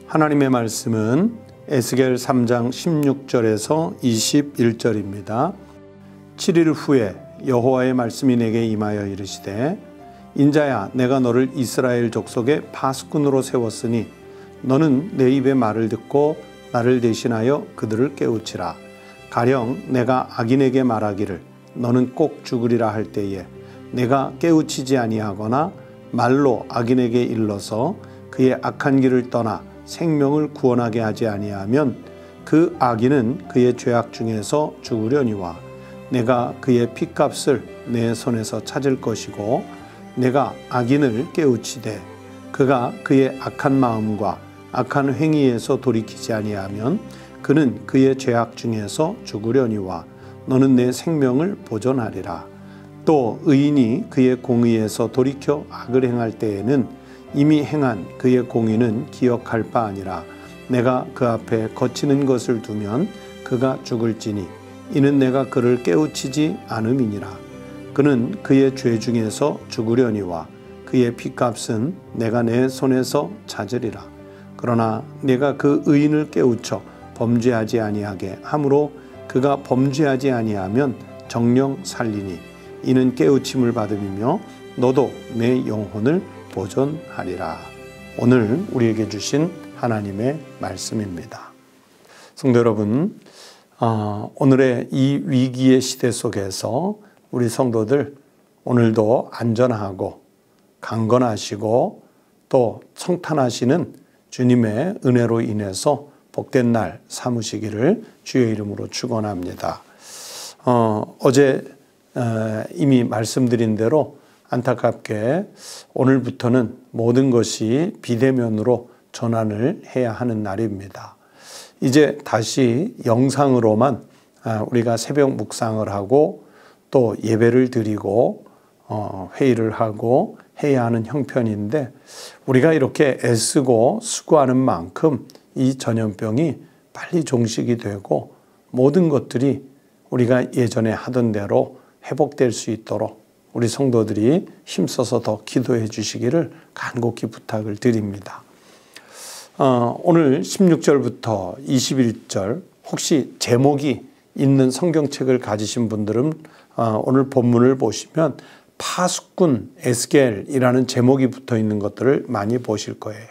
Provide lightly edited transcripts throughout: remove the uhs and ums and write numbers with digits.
하나님의 말씀은 에스겔 3장 16절에서 21절입니다. 7일 후에 여호와의 말씀이 내게 임하여 이르시되 인자야, 내가 너를 이스라엘 족속의 파수꾼으로 세웠으니 너는 내 입의 말을 듣고 나를 대신하여 그들을 깨우치라. 가령 내가 악인에게 말하기를 너는 꼭 죽으리라 할 때에 내가 깨우치지 아니하거나 말로 악인에게 일러서 그의 악한 길을 떠나 생명을 구원하게 하지 아니하면 그 악인은 그의 죄악 중에서 죽으려니와 내가 그의 핏값을 내 손에서 찾을 것이고 내가 악인을 깨우치되 그가 그의 악한 마음과 악한 행위에서 돌이키지 아니하면 그는 그의 죄악 중에서 죽으려니와 너는 내 생명을 보존하리라. 또 의인이 그의 공의에서 돌이켜 악을 행할 때에는 이미 행한 그의 공의는 기억할 바 아니라 내가 그 앞에 거치는 것을 두면 그가 죽을지니 이는 내가 그를 깨우치지 않음이니라. 그는 그의 죄 중에서 죽으려니와 그의 핏값은 내가 내 손에서 찾으리라. 그러나 내가 그 의인을 깨우쳐 범죄하지 아니하게 하므로 그가 범죄하지 아니하면 정령 살리니 이는 깨우침을 받음이며 너도 내 영혼을 보존하리라. 오늘 우리에게 주신 하나님의 말씀입니다. 성도 여러분, 오늘의 이 위기의 시대 속에서 우리 성도들 오늘도 안전하고 강건하시고 또 성탄하시는 주님의 은혜로 인해서 복된 날 삼으시기를 주의 이름으로 축원합니다. 어제 이미 말씀드린 대로 안타깝게 오늘부터는 모든 것이 비대면으로 전환을 해야 하는 날입니다. 이제 다시 영상으로만 우리가 새벽 묵상을 하고 또 예배를 드리고 회의를 하고 해야 하는 형편인데 우리가 이렇게 애쓰고 수고하는 만큼 이 전염병이 빨리 종식이 되고 모든 것들이 우리가 예전에 하던 대로 회복될 수 있도록 우리 성도들이 힘써서 더 기도해 주시기를 간곡히 부탁을 드립니다. 오늘 16절부터 21절 혹시 제목이 있는 성경책을 가지신 분들은 오늘 본문을 보시면 파수꾼 에스겔이라는 제목이 붙어 있는 것들을 많이 보실 거예요.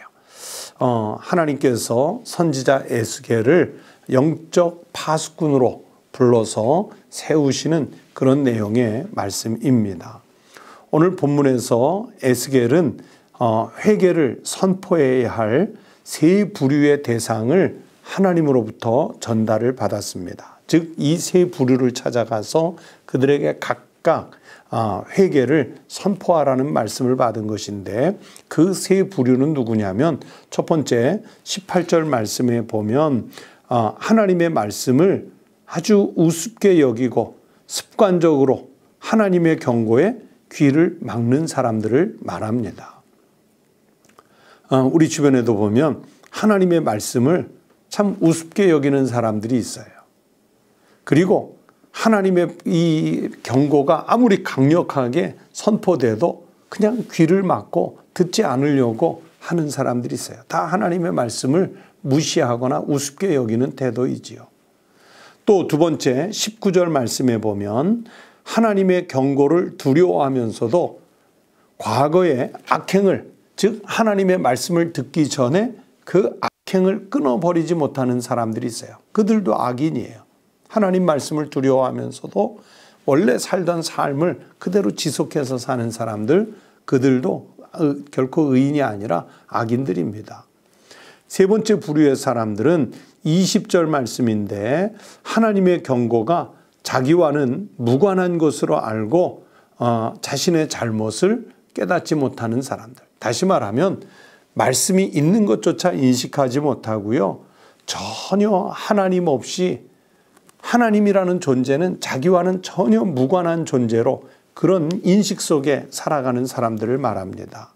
하나님께서 선지자 에스겔을 영적 파수꾼으로 불러서 세우시는 그런 내용의 말씀입니다. 오늘 본문에서 에스겔은 회개를 선포해야 할 세 부류의 대상을 하나님으로부터 전달을 받았습니다. 즉, 이 세 부류를 찾아가서 그들에게 각각 회개를 선포하라는 말씀을 받은 것인데 그 세 부류는 누구냐면 첫 번째 18절 말씀에 보면 하나님의 말씀을 아주 우습게 여기고 습관적으로 하나님의 경고에 귀를 막는 사람들을 말합니다. 우리 주변에도 보면 하나님의 말씀을 참 우습게 여기는 사람들이 있어요. 그리고 하나님의 이 경고가 아무리 강력하게 선포돼도 그냥 귀를 막고 듣지 않으려고 하는 사람들이 있어요. 다 하나님의 말씀을 무시하거나 우습게 여기는 태도이지요. 또 두 번째 19절 말씀에 보면 하나님의 경고를 두려워하면서도 과거의 악행을, 즉 하나님의 말씀을 듣기 전에 그 악행을 끊어버리지 못하는 사람들이 있어요. 그들도 악인이에요. 하나님 말씀을 두려워하면서도 원래 살던 삶을 그대로 지속해서 사는 사람들, 그들도 결코 의인이 아니라 악인들입니다. 세 번째 부류의 사람들은 20절 말씀인데 하나님의 경고가 자기와는 무관한 것으로 알고 자신의 잘못을 깨닫지 못하는 사람들. 다시 말하면 말씀이 있는 것조차 인식하지 못하고요. 전혀 하나님 없이 하나님이라는 존재는 자기와는 전혀 무관한 존재로 그런 인식 속에 살아가는 사람들을 말합니다.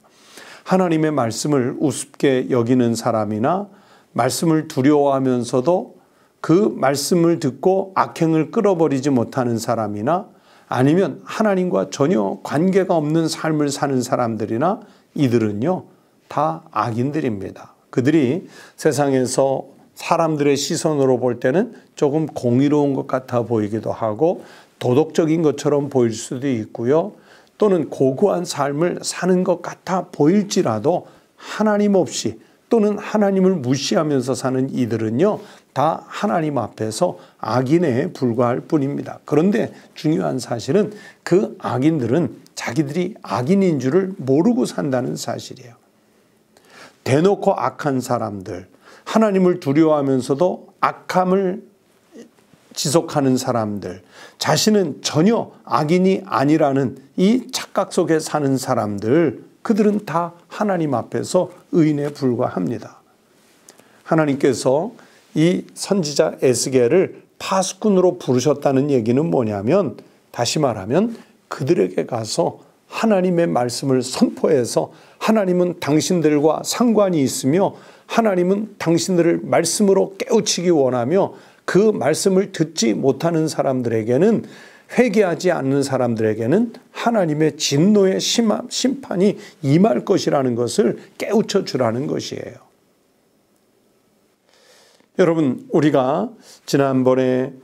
하나님의 말씀을 우습게 여기는 사람이나 말씀을 두려워하면서도 그 말씀을 듣고 악행을 끌어버리지 못하는 사람이나 아니면 하나님과 전혀 관계가 없는 삶을 사는 사람들이나 이들은요 다 악인들입니다. 그들이 세상에서 사람들의 시선으로 볼 때는 조금 공의로운 것 같아 보이기도 하고 도덕적인 것처럼 보일 수도 있고요. 또는 고고한 삶을 사는 것 같아 보일지라도 하나님 없이 또는 하나님을 무시하면서 사는 이들은요, 다 하나님 앞에서 악인에 불과할 뿐입니다. 그런데 중요한 사실은 그 악인들은 자기들이 악인인 줄을 모르고 산다는 사실이에요. 대놓고 악한 사람들, 하나님을 두려워하면서도 악함을 지속하는 사람들, 자신은 전혀 악인이 아니라는 이 착각 속에 사는 사람들, 그들은 다 하나님 앞에서 의인에 불과합니다. 하나님께서 이 선지자 에스겔을 파수꾼으로 부르셨다는 얘기는 뭐냐면, 다시 말하면 그들에게 가서 하나님의 말씀을 선포해서 하나님은 당신들과 상관이 있으며 하나님은 당신들을 말씀으로 깨우치기 원하며 그 말씀을 듣지 못하는 사람들에게는, 회개하지 않는 사람들에게는 하나님의 진노의 심판이 임할 것이라는 것을 깨우쳐 주라는 것이에요. 여러분, 우리가 지난번에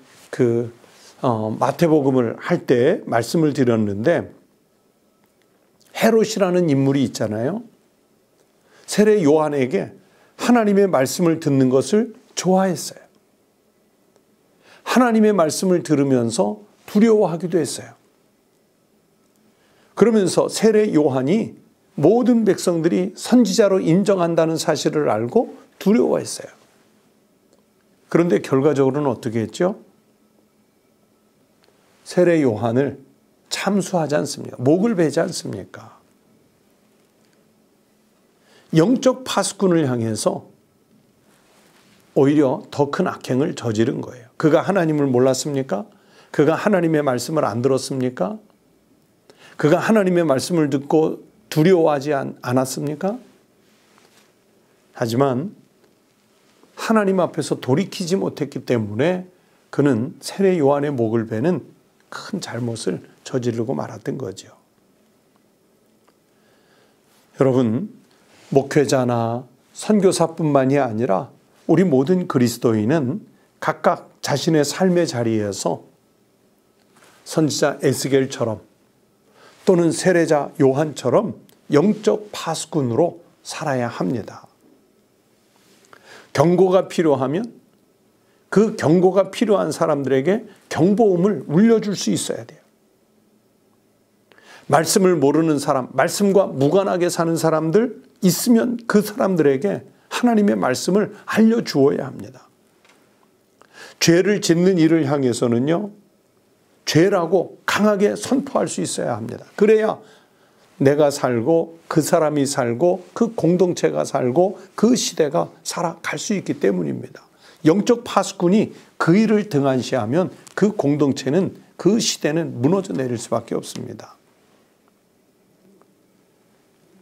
마태복음을 할 때 말씀을 드렸는데, 헤롯이라는 인물이 있잖아요. 세례 요한에게 하나님의 말씀을 듣는 것을 좋아했어요. 하나님의 말씀을 들으면서 두려워하기도 했어요. 그러면서 세례 요한이 모든 백성들이 선지자로 인정한다는 사실을 알고 두려워했어요. 그런데 결과적으로는 어떻게 했죠? 세례 요한을 참수하지 않습니까? 목을 베지 않습니까? 영적 파수꾼을 향해서 오히려 더 큰 악행을 저지른 거예요. 그가 하나님을 몰랐습니까? 그가 하나님의 말씀을 안 들었습니까? 그가 하나님의 말씀을 듣고 두려워하지 않았습니까? 하지만 하나님 앞에서 돌이키지 못했기 때문에 그는 세례 요한의 목을 베는 큰 잘못을 저지르고 말았던 거죠. 여러분, 목회자나 선교사뿐만이 아니라 우리 모든 그리스도인은 각각 자신의 삶의 자리에서 선지자 에스겔처럼 또는 세례자 요한처럼 영적 파수꾼으로 살아야 합니다. 경고가 필요하면 그 경고가 필요한 사람들에게 경보음을 울려줄 수 있어야 돼요. 말씀을 모르는 사람, 말씀과 무관하게 사는 사람들 있으면 그 사람들에게 하나님의 말씀을 알려주어야 합니다. 죄를 짓는 이를 향해서는요, 죄라고 강하게 선포할 수 있어야 합니다. 그래야 내가 살고 그 사람이 살고 그 공동체가 살고 그 시대가 살아갈 수 있기 때문입니다. 영적 파수꾼이 그 일을 등한시하면 그 공동체는, 그 시대는 무너져 내릴 수밖에 없습니다.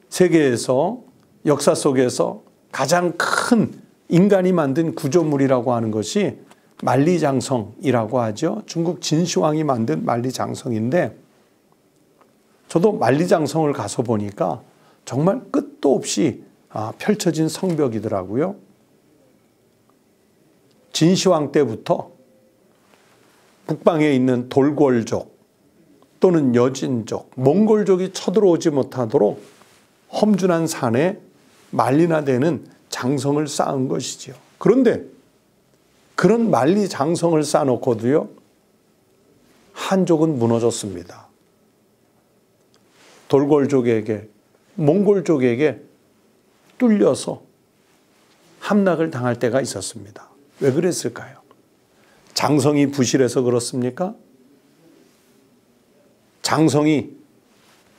세계에서 역사 속에서 가장 큰 인간이 만든 구조물이라고 하는 것이 만리장성이라고 하죠. 중국 진시황이 만든 만리장성인데, 저도 만리장성을 가서 보니까 정말 끝도 없이 펼쳐진 성벽이더라고요. 진시황 때부터 북방에 있는 돌궐족 또는 여진족, 몽골족이 쳐들어오지 못하도록 험준한 산에 만리나 되는 장성을 쌓은 것이지요. 그런데 그런 만리장성을 쌓아놓고도요, 한족은 무너졌습니다. 돌궐족에게, 몽골족에게 뚫려서 함락을 당할 때가 있었습니다. 왜 그랬을까요? 장성이 부실해서 그렇습니까? 장성이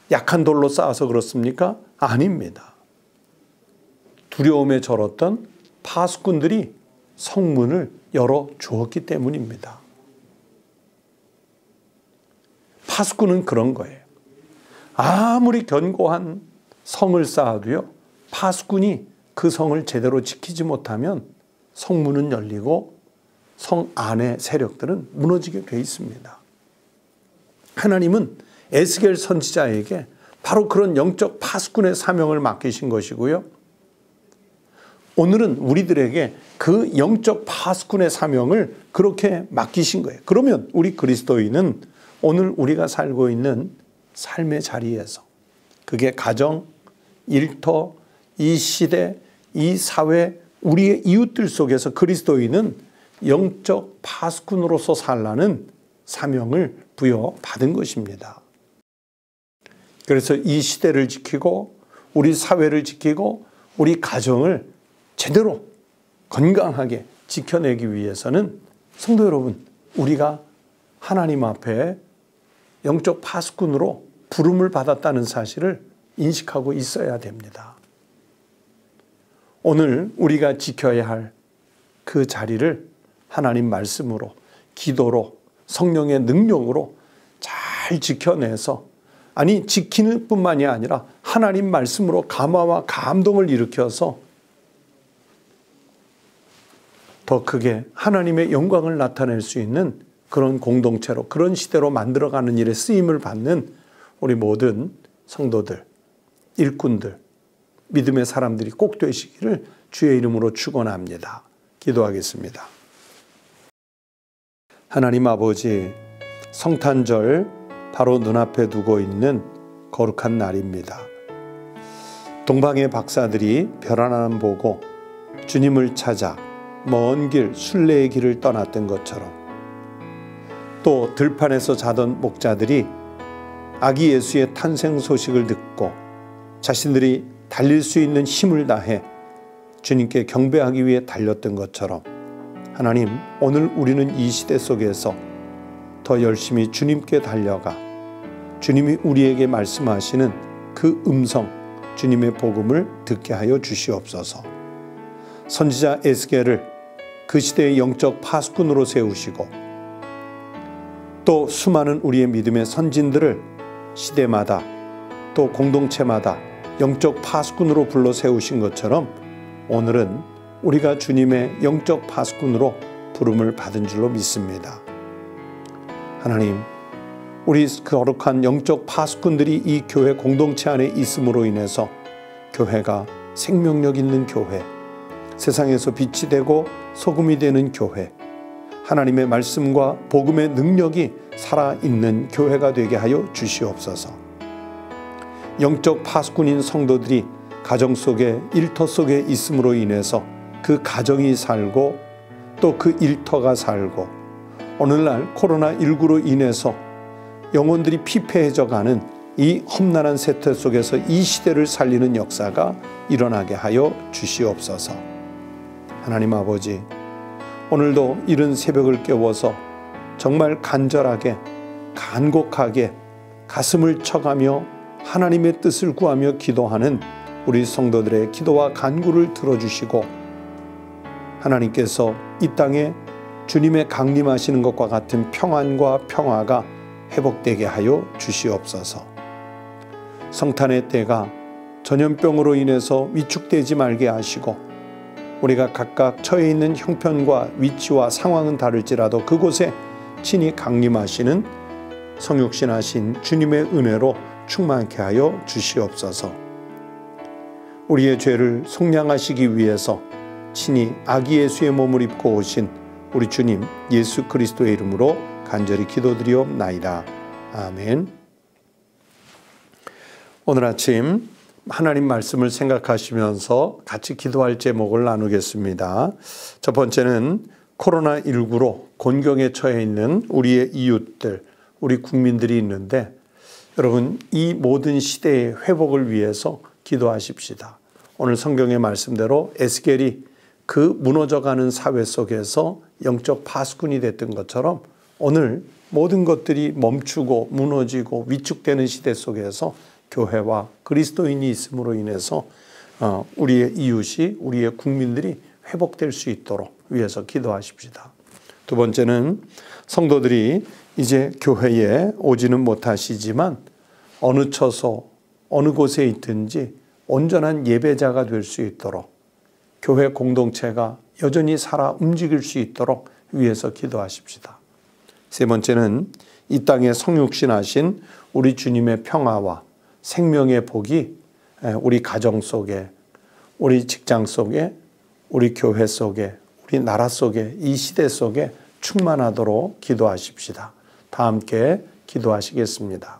약한 돌로 쌓아서 그렇습니까? 아닙니다. 두려움에 절었던 파수꾼들이 성문을 열어주었기 때문입니다. 파수꾼은 그런 거예요. 아무리 견고한 성을 쌓아도요, 파수꾼이 그 성을 제대로 지키지 못하면 성문은 열리고 성 안의 세력들은 무너지게 돼 있습니다. 하나님은 에스겔 선지자에게 바로 그런 영적 파수꾼의 사명을 맡기신 것이고요. 오늘은 우리들에게 그 영적 파수꾼의 사명을 그렇게 맡기신 거예요. 그러면 우리 그리스도인은 오늘 우리가 살고 있는 삶의 자리에서, 그게 가정, 일터, 이 시대, 이 사회, 우리의 이웃들 속에서 그리스도인은 영적 파수꾼으로서 살라는 사명을 부여받은 것입니다. 그래서 이 시대를 지키고 우리 사회를 지키고 우리 가정을 제대로 건강하게 지켜내기 위해서는 성도 여러분, 우리가 하나님 앞에 영적 파수꾼으로 부름을 받았다는 사실을 인식하고 있어야 됩니다. 오늘 우리가 지켜야 할 그 자리를 하나님 말씀으로, 기도로, 성령의 능력으로 잘 지켜내서, 아니 지키는 뿐만이 아니라 하나님 말씀으로 감화와 감동을 일으켜서 더 크게 하나님의 영광을 나타낼 수 있는 그런 공동체로, 그런 시대로 만들어가는 일에 쓰임을 받는 우리 모든 성도들, 일꾼들, 믿음의 사람들이 꼭 되시기를 주의 이름으로 축원합니다. 기도하겠습니다. 하나님 아버지, 성탄절 바로 눈앞에 두고 있는 거룩한 날입니다. 동방의 박사들이 별 하나만 보고 주님을 찾아 먼 길, 순례의 길을 떠났던 것처럼, 또 들판에서 자던 목자들이 아기 예수의 탄생 소식을 듣고 자신들이 달릴 수 있는 힘을 다해 주님께 경배하기 위해 달렸던 것처럼, 하나님, 오늘 우리는 이 시대 속에서 더 열심히 주님께 달려가 주님이 우리에게 말씀하시는 그 음성, 주님의 복음을 듣게 하여 주시옵소서. 선지자 에스겔을 그 시대의 영적 파수꾼으로 세우시고, 또 수많은 우리의 믿음의 선진들을 시대마다 또 공동체마다 영적 파수꾼으로 불러 세우신 것처럼, 오늘은 우리가 주님의 영적 파수꾼으로 부름을 받은 줄로 믿습니다. 하나님, 우리 거룩한 영적 파수꾼들이 이 교회 공동체 안에 있음으로 인해서 교회가 생명력 있는 교회, 세상에서 빛이 되고 소금이 되는 교회, 하나님의 말씀과 복음의 능력이 살아있는 교회가 되게 하여 주시옵소서. 영적 파수꾼인 성도들이 가정 속에, 일터 속에 있음으로 인해서 그 가정이 살고 또 그 일터가 살고, 오늘날 코로나19로 인해서 영혼들이 피폐해져 가는 이 험난한 세태 속에서 이 시대를 살리는 역사가 일어나게 하여 주시옵소서. 하나님 아버지, 오늘도 이른 새벽을 깨워서 정말 간절하게, 간곡하게 가슴을 쳐가며 하나님의 뜻을 구하며 기도하는 우리 성도들의 기도와 간구를 들어주시고, 하나님께서 이 땅에 주님의 강림하시는 것과 같은 평안과 평화가 회복되게 하여 주시옵소서. 성탄의 때가 전염병으로 인해서 위축되지 말게 하시고, 우리가 각각 처해 있는 형편과 위치와 상황은 다를지라도 그곳에 친히 강림하시는 성육신하신 주님의 은혜로 충만케 하여 주시옵소서. 우리의 죄를 속량하시기 위해서 친히 아기 예수의 몸을 입고 오신 우리 주님 예수 그리스도의 이름으로 간절히 기도드리옵나이다. 아멘. 오늘 아침 하나님 말씀을 생각하시면서 같이 기도할 제목을 나누겠습니다. 첫 번째는 코로나19로 곤경에 처해 있는 우리의 이웃들, 우리 국민들이 있는데, 여러분, 이 모든 시대의 회복을 위해서 기도하십시다. 오늘 성경의 말씀대로 에스겔이 그 무너져가는 사회 속에서 영적 파수꾼이 됐던 것처럼, 오늘 모든 것들이 멈추고 무너지고 위축되는 시대 속에서 교회와 그리스도인이 있음으로 인해서 우리의 이웃이, 우리의 국민들이 회복될 수 있도록 위해서 기도하십시다. 두 번째는 성도들이 이제 교회에 오지는 못하시지만 어느 처소, 어느 곳에 있든지 온전한 예배자가 될 수 있도록, 교회 공동체가 여전히 살아 움직일 수 있도록 위해서 기도하십시다. 세 번째는 이 땅에 성육신하신 우리 주님의 평화와 생명의 복이 우리 가정 속에, 우리 직장 속에, 우리 교회 속에, 우리 나라 속에, 이 시대 속에 충만하도록 기도하십시다. 다 함께 기도하시겠습니다.